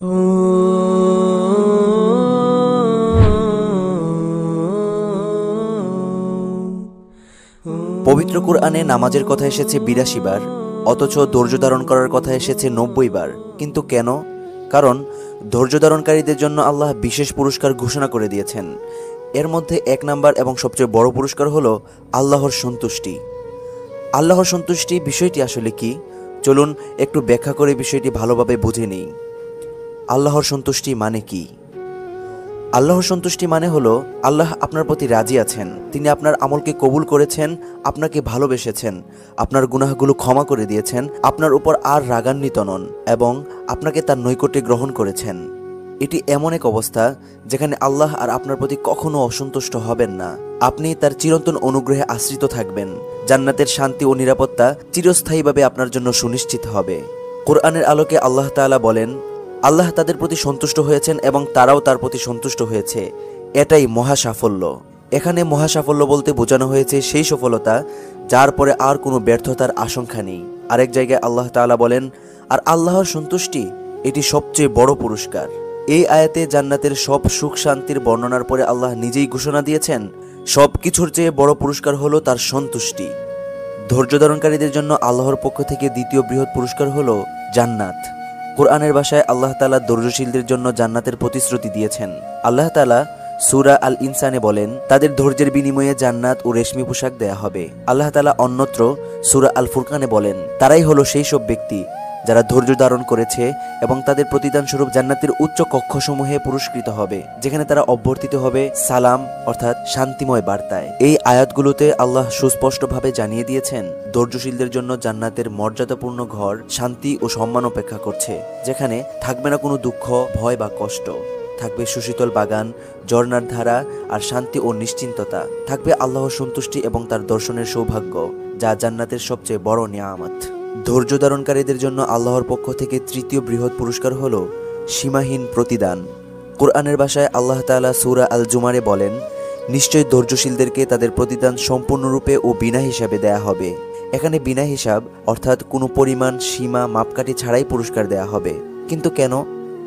পবিত্র কুরআনে নামাজের কথা এসেছে ৮২ বার, অথচ ধৈর্য ধারণ করার কথা এসেছে ৯০ বার। কিন্তু কেন? কারণ ধৈর্য ধারণকারীদের জন্য আল্লাহ বিশেষ পুরস্কার ঘোষণা করে দিয়েছেন। এর মধ্যে ১ নাম্বার এবং সবচেয়ে বড় পুরস্কার হলো আল্লাহর সন্তুষ্টি। আল্লাহর সন্তুষ্টি বিষয়টি আসলে কি? চলুন একটু ব্যাখ্যা করে বিষয়টি ভালোভাবে বুঝে নিই। আল্লাহর সন্তুষ্টি মানে কি? আল্লাহর সন্তুষ্টি মানে হলো আল্লাহ আপনার প্রতি রাজি আছেন, তিনি আপনার আমলকে কবুল করেছেন, আপনাকে ভালোবেসেছেন, আপনার গুনাহগুলো ক্ষমা করে দিয়েছেন, আপনার উপর আর রাগান্বিত নন এবং আপনাকে তার নৈকট্যে গ্রহণ করেছেন। এটি এমন এক অবস্থা যেখানে আল্লাহ আর আপনার প্রতি কখনো অসন্তুষ্ট হবেন না। আপনি তার চিরন্তন অনুগ্রহে আশ্রিত থাকবেন। জান্নাতের শান্তি ও নিরাপত্তা চিরস্থায়ীভাবে আপনার জন্য সুনিশ্চিত হবে। কোরআনের আলোকে আল্লাহ তাআলা বলেন, আল্লাহ তাদের প্রতি সন্তুষ্ট হয়েছেন এবং তারাও তার প্রতি সন্তুষ্ট হয়েছে। এটাই মহা সাফল্য। এখানে মহা সাফল্য বলতে বোঝানো হয়েছে সেই সফলতা যার পরে আর কোনো ব্যর্থতার আশঙ্কা নেই। আরেক জায়গায় আল্লাহ তাআলা বলেন, আর আল্লাহর সন্তুষ্টি এটি সবচেয়ে বড় পুরস্কার। এই আয়াতে জান্নাতের সব সুখ শান্তির বর্ণনার পরে আল্লাহ নিজেই ঘোষণা দিয়েছেন, সব কিছুর চেয়ে বড় পুরস্কার হলো তার সন্তুষ্টি। ধৈর্য ধারণকারীদের জন্য আল্লাহর পক্ষ থেকে দ্বিতীয় বৃহৎ পুরস্কার হলো জান্নাত। কোরআনের ভাষায় আল্লাহ তাআলা ধৈর্যশীলদের জন্য জান্নাতের প্রতিশ্রুতি দিয়েছেন। আল্লাহ তাআলা সূরা আল ইনসানে বলেন, তাদের ধৈর্যের বিনিময়ে জান্নাত ও রেশমি পোশাক দেয়া হবে। আল্লাহ তাআলা অন্যত্র সূরা আল ফুরকানে বলেন, তারাই হলো সেই সব ব্যক্তি যারা ধৈর্য ধারণ করেছে এবং তাদের প্রতিদান স্বরূপ জান্নাতের উচ্চ কক্ষসমূহে পুরস্কৃত হবে, যেখানে তারা অভ্যর্থিত হবে সালাম অর্থাৎ শান্তিময় বার্তায়। এই আয়াতগুলোতে আল্লাহ সুস্পষ্টভাবে জানিয়ে দিয়েছেন, ধৈর্যশীলদের জন্য জান্নাতের মর্যাদাপূর্ণ ঘর শান্তি ও সম্মান অপেক্ষা করছে, যেখানে থাকবে না কোনো দুঃখ, ভয় বা কষ্ট। থাকবে সুশীতল বাগান, ঝর্ণার ধারা আর শান্তি ও নিশ্চিন্ততা। থাকবে আল্লাহর সন্তুষ্টি এবং তার দর্শনের সৌভাগ্য, যা জান্নাতের সবচেয়ে বড় নিয়ামত। ধৈর্য ধারণকারীদের জন্য আল্লাহর পক্ষ থেকে তৃতীয় বৃহৎ পুরস্কার হলো সীমাহীন প্রতিদান। কোরআনের ভাষায় আল্লাহ তাআলা সূরা আল জুমারে বলেন, নিশ্চয়ই ধৈর্যশীলদেরকে তাদের প্রতিদান সম্পূর্ণরূপে ও বিনা হিসাবে দেয়া হবে। এখানে বিনা হিসাব অর্থাৎ কোনো পরিমাণ, সীমা, মাপকাঠি ছাড়াই পুরস্কার দেয়া হবে। কিন্তু কেন?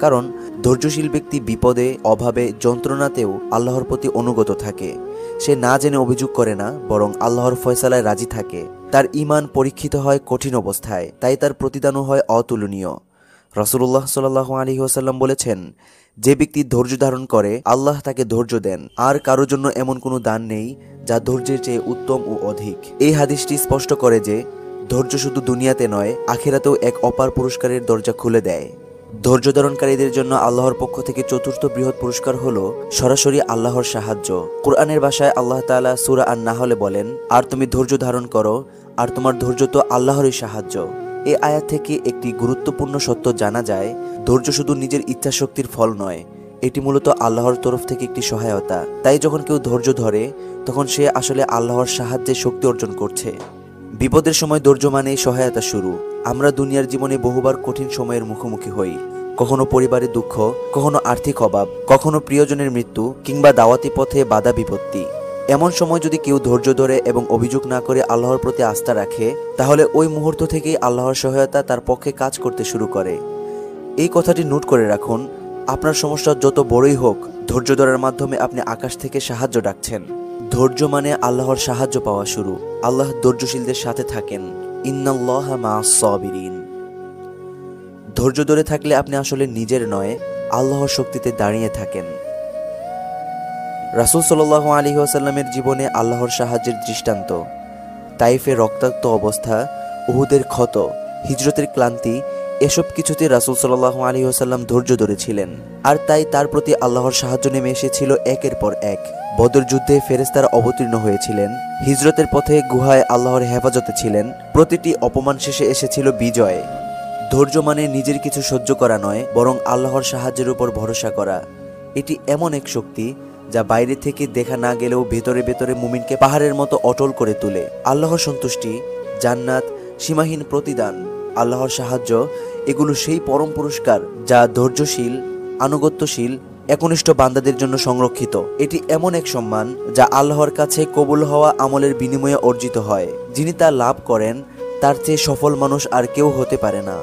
কারণ ধৈর্যশীল ব্যক্তি বিপদে, অভাবে, যন্ত্রণাতেও আল্লাহর প্রতি অনুগত থাকে। সে না জেনে অভিযোগ করে না, বরং আল্লাহর ফয়সালায় রাজি থাকে। তার ঈমান পরীক্ষিত হয় কঠিন অবস্থায়, তাই তার প্রতিদানও হয় অতুলনীয়। রাসূলুল্লাহ সাল্লাল্লাহু আলাইহি ওয়াসাল্লাম বলেছেন, যে ব্যক্তি ধৈর্য ধারণ করে আল্লাহ তাকে ধৈর্য দেন, আর কারোর জন্য এমন কোনো দান নেই যা ধৈর্যের চেয়ে উত্তম ও অধিক। এই হাদিসটি স্পষ্ট করে যে ধৈর্য শুধু দুনিয়াতে নয়, আখিরাতেও এক অপার পুরস্কারের দরজা খুলে দেয়। ধৈর্য ধারণকারীদের জন্য আল্লাহর পক্ষ থেকে চতুর্থ বৃহৎ পুরস্কার হলো সরাসরি আল্লাহর সাহায্য। কোরআনের ভাষায় আল্লাহ তাআলা সূরা আন-নাহলে বলেন, আর তুমি ধৈর্য ধারণ করো, আর তোমার ধৈর্য তো আল্লাহরই সাহায্য। এই আয়াত থেকে একটি গুরুত্বপূর্ণ সত্য জানা যায়, ধৈর্য শুধু নিজের ইচ্ছাশক্তির ফল নয়, এটি মূলত আল্লাহর তরফ থেকে একটি সহায়তা। তাই যখন কেউ ধৈর্য ধরে, তখন সে আসলে আল্লাহর সাহায্যে শক্তি অর্জন করছে। বিপদের সময় ধৈর্য মানেই সহায়তা শুরু। আমরা দুনিয়ার জীবনে বহুবার কঠিন সময়ের মুখোমুখি হই, কখনো পরিবারের দুঃখ, কখনো আর্থিক অভাব, কখনো প্রিয়জনের মৃত্যু কিংবা দাওয়াতি পথে বাধা বিপত্তি। এমন সময় যদি কেউ ধৈর্য ধরে এবং অভিযোগ না করে আল্লাহর প্রতি আস্থা রাখে, তাহলে ওই মুহূর্ত থেকেই আল্লাহর সহায়তা তার পক্ষে কাজ করতে শুরু করে। এই কথাটি নোট করে রাখুন, আপনার সমস্যা যত বড়ই হোক, ধৈর্য ধরার মাধ্যমে আপনি আকাশ থেকে সাহায্য ডাকছেন। ধৈর্য মানে আল্লাহর সাহায্য পাওয়া শুরু। আল্লাহ ধৈর্যশীলদের সাথে থাকেন। ইন্নাল্লাহা মা'আস সাবিরিন। ধৈর্য ধরে থাকলে আপনি আসলে নিজের নয়, আল্লাহর শক্তিতে দাঁড়িয়ে থাকেন। রাসূল সাল্লাল্লাহু আলাইহি ওয়াসাল্লামের জীবনে আল্লাহর সাহায্যের দৃষ্টান্ত। তাইফের রক্তাক্ত অবস্থা, উহুদের ক্ষত, হিজরতের ক্লান্তি, এসব কিছুতে রাসূল সাল্লাল্লাহু আলাইহি ওয়াসাল্লাম ধৈর্য ধরেছিলেন। আর তাই তার প্রতি আল্লাহর সাহায্য নেমে এসেছিল একের পর এক। বদর যুদ্ধে ফেরেশতারা অবতীর্ণ হয়েছিলেন, হিজরতের পথে গুহায় আল্লাহর হেফাজতে ছিলেন। প্রতিটি অপমান শেষে এসেছিল বিজয়। ধৈর্য মানে নিজের কিছু সহ্য করা নয়, বরং আল্লাহর সাহায্যের উপর ভরসা করা। এটি এমন এক শক্তি যা বাইরে থেকে দেখা না গেলেও ভেতরে ভেতরে মুমিনকে পাহাড়ের মতো অটল করে তোলে। আল্লাহর সন্তুষ্টি, জান্নাত, সীমাহীন প্রতিদান, আল্লাহর সাহায্য, এগুলো সেই পরম পুরস্কার যা ধৈর্যশীল, আনুগত্যশীল, একনিষ্ঠ বান্দাদের জন্য সংরক্ষিত। এটি এমন এক সম্মান যা আল্লাহর কাছে কবুল হওয়া আমলের বিনিময়ে অর্জিত হয়। যিনি তা লাভ করেন, তার চেয়ে সফল মানুষ আর কেউ হতে পারে না।